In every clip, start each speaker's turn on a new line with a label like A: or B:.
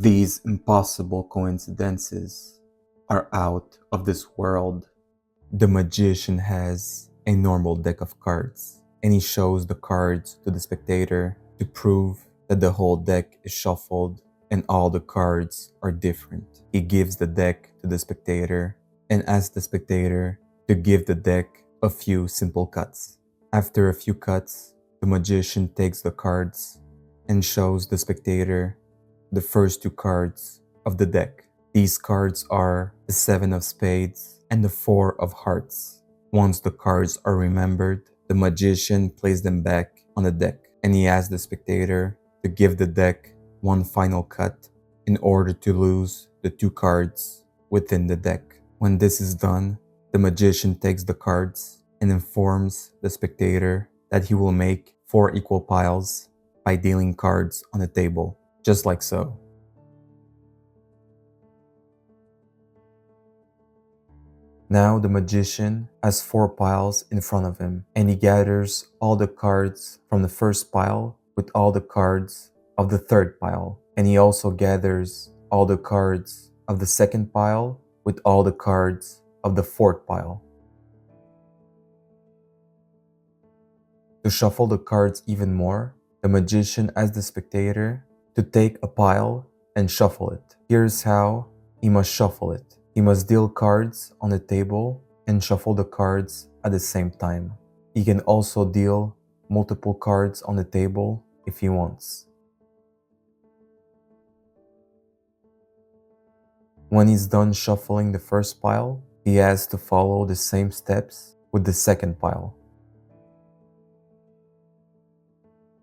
A: These impossible coincidences are out of this world. The magician has a normal deck of cards, and he shows the cards to the spectator to prove that the whole deck is shuffled and all the cards are different. He gives the deck to the spectator and asks the spectator to give the deck a few simple cuts. After a few cuts, the magician takes the cards and shows the spectator the first two cards of the deck. These cards are the 7 of spades and the 4 of hearts. Once the cards are remembered, the magician places them back on the deck, and he asks the spectator to give the deck one final cut in order to lose the 2 cards within the deck. When this is done, the magician takes the cards and informs the spectator that he will make 4 equal piles by dealing cards on the table, just like so. Now the magician has 4 piles in front of him, and he gathers all the cards from the first pile with all the cards of the third pile, and he also gathers all the cards of the second pile with all the cards of the fourth pile. To shuffle the cards even more, the magician asks the spectator to take a pile and shuffle it. Here's how he must shuffle it. He must deal cards on the table and shuffle the cards at the same time. He can also deal multiple cards on the table if he wants. When he's done shuffling the first pile, he has to follow the same steps with the second pile.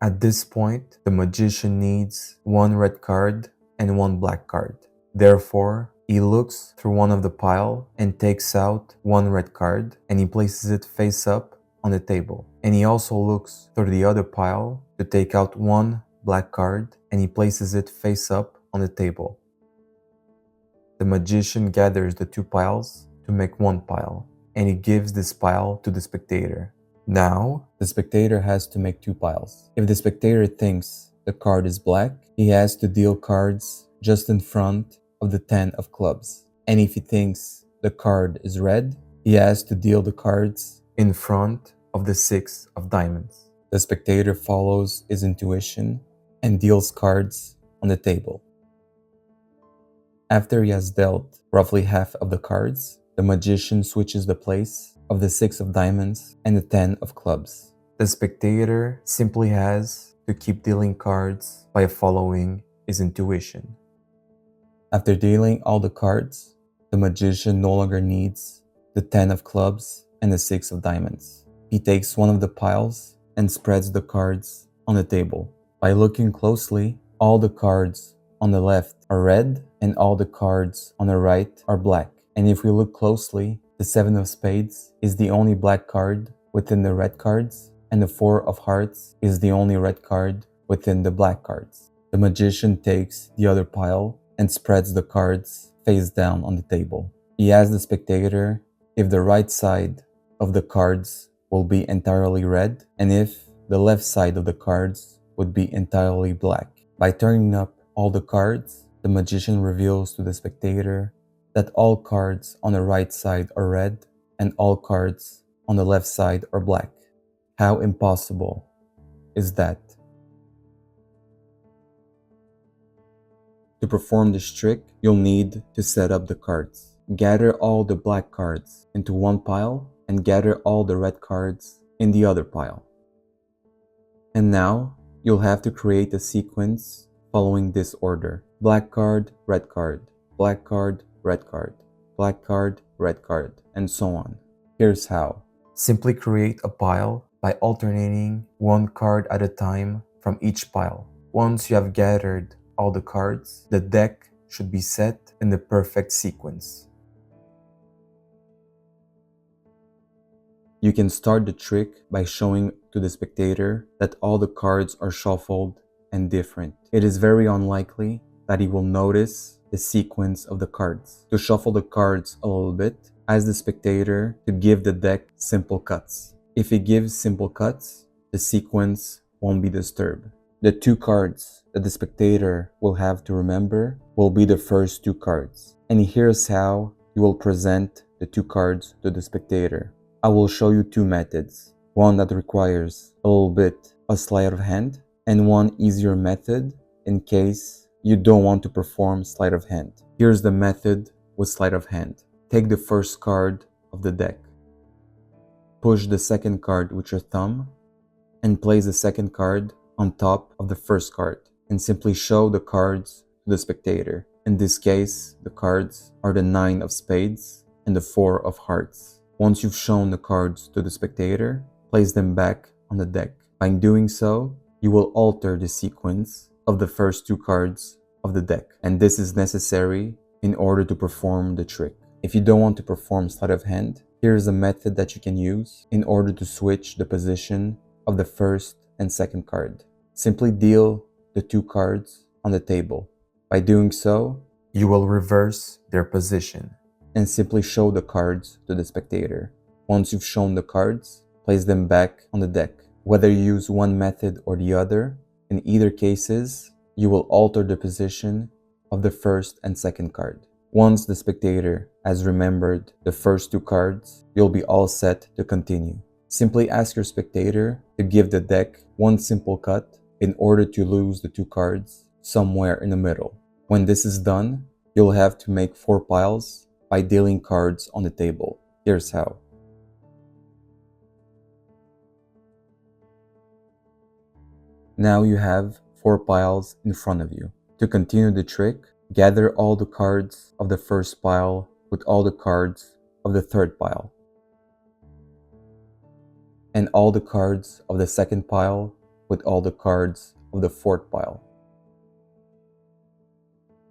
A: At this point, the magician needs 1 red card and 1 black card. Therefore, he looks through one of the pile and takes out 1 red card, and he places it face up on the table. And he also looks through the other pile to take out 1 black card, and he places it face up on the table. The magician gathers the 2 piles to make 1 pile, and he gives this pile to the spectator. Now, the spectator has to make 2 piles. If the spectator thinks the card is black, he has to deal cards just in front of the 10 of clubs. And if he thinks the card is red, he has to deal the cards in front of the 6 of diamonds. The spectator follows his intuition and deals cards on the table. After he has dealt roughly half of the cards, the magician switches the place of the 6 of diamonds and the 10 of clubs. The spectator simply has to keep dealing cards by following his intuition. After dealing all the cards, the magician no longer needs the 10 of clubs and the 6 of diamonds. He takes one of the piles and spreads the cards on the table. By looking closely, all the cards on the left are red and all the cards on the right are black. And if we look closely, the 7 of spades is the only black card within the red cards, and the 4 of hearts is the only red card within the black cards. The magician takes the other pile and spreads the cards face down on the table. He asks the spectator if the right side of the cards will be entirely red and if the left side of the cards would be entirely black. By turning up all the cards, the magician reveals to the spectator that all cards on the right side are red and all cards on the left side are black. How impossible is that? To perform this trick, you'll need to set up the cards. Gather all the black cards into one pile and gather all the red cards in the other pile. And now, you'll have to create a sequence following this order. Black card, red card, black card, red card, black card, red card, and so on. Here's how. Simply create a pile by alternating 1 card at a time from each pile. Once you have gathered all the cards, the deck should be set in the perfect sequence. You can start the trick by showing to the spectator that all the cards are shuffled and different. It is very unlikely that he will notice the sequence of the cards. To shuffle the cards a little bit, ask the spectator to give the deck simple cuts. If he gives simple cuts, the sequence won't be disturbed. The two cards that the spectator will have to remember will be the first two cards. And here's how you will present the two cards to the spectator. I will show you two methods. One that requires a little bit of sleight of hand, and one easier method in case you don't want to perform sleight of hand. Here's the method with sleight of hand. Take the first card of the deck. Push the second card with your thumb and place the second card on top of the first card and simply show the cards to the spectator. In this case, the cards are the 9 of spades and the 4 of hearts. Once you've shown the cards to the spectator, place them back on the deck. By doing so, you will alter the sequence of the first two cards of the deck, and this is necessary in order to perform the trick. If you don't want to perform sleight of hand, here's a method that you can use in order to switch the position of the first and second card. Simply deal the two cards on the table. By doing so, you will reverse their position and simply show the cards to the spectator. Once you've shown the cards, place them back on the deck. Whether you use one method or the other, in either cases, you will alter the position of the first and second card. Once the spectator has remembered the first two cards, you'll be all set to continue. Simply ask your spectator to give the deck one simple cut in order to lose the two cards somewhere in the middle. When this is done, you'll have to make 4 piles by dealing cards on the table. Here's how. Now you have 4 piles in front of you. To continue the trick, gather all the cards of the first pile with all the cards of the third pile, and all the cards of the second pile with all the cards of the fourth pile.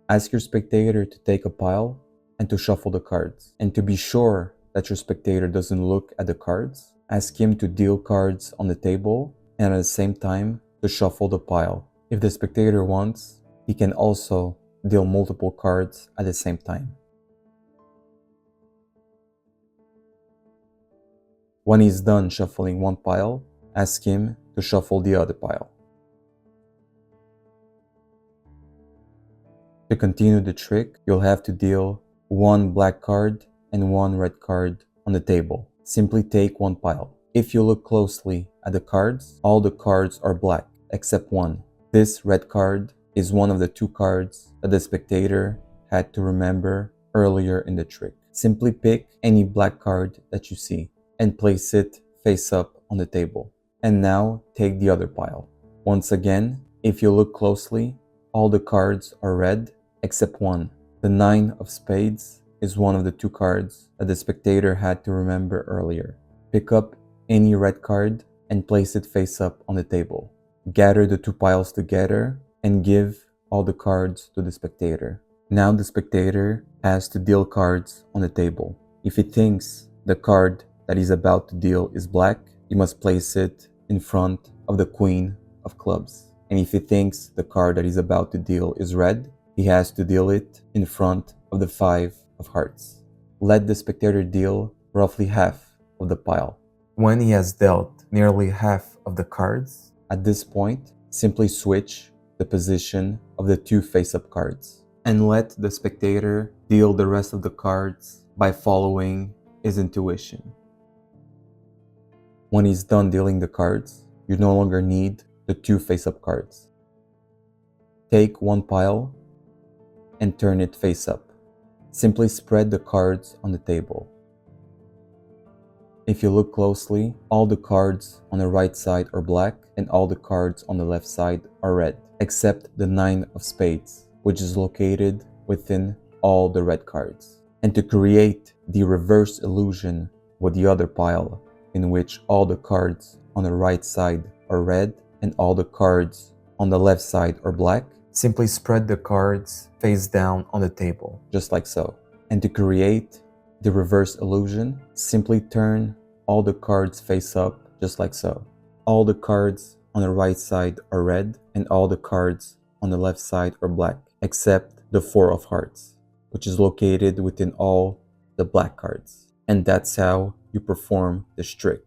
A: Ask your spectator to take a pile and to shuffle the cards. And to be sure that your spectator doesn't look at the cards, ask him to deal cards on the table and at the same time to shuffle the pile. If the spectator wants, he can also deal multiple cards at the same time. When he's done shuffling one pile, ask him to shuffle the other pile. To continue the trick, you'll have to deal one black card and one red card on the table. Simply take one pile. If you look closely at the cards, all the cards are black except one. This red card is one of the two cards that the spectator had to remember earlier in the trick. Simply pick any black card that you see and place it face up on the table. And now take the other pile. Once again, if you look closely, all the cards are red except one. The 9 of spades is one of the two cards that the spectator had to remember earlier. Pick up any red card and place it face up on the table. Gather the two piles together and give all the cards to the spectator. Now the spectator has to deal cards on the table. If he thinks the card that he's about to deal is black, he must place it in front of the Queen of Clubs. And if he thinks the card that he's about to deal is red, he has to deal it in front of the 5 of Hearts. Let the spectator deal roughly half of the pile. When he has dealt nearly half of the cards, at this point, simply switch the position of the two face-up cards and let the spectator deal the rest of the cards by following his intuition. When he's done dealing the cards, you no longer need the two face-up cards. Take one pile and turn it face up. Simply spread the cards on the table. If you look closely, all the cards on the right side are black and all the cards on the left side are red, except the 9 of spades, which is located within all the red cards. And to create the reverse illusion with the other pile, in which all the cards on the right side are red and all the cards on the left side are black, simply spread the cards face down on the table, just like so. And to create the reverse illusion, simply turn all the cards face up, just like so. All the cards on the right side are red and all the cards on the left side are black, except the 4 of Hearts, which is located within all the black cards. And that's how you perform this trick.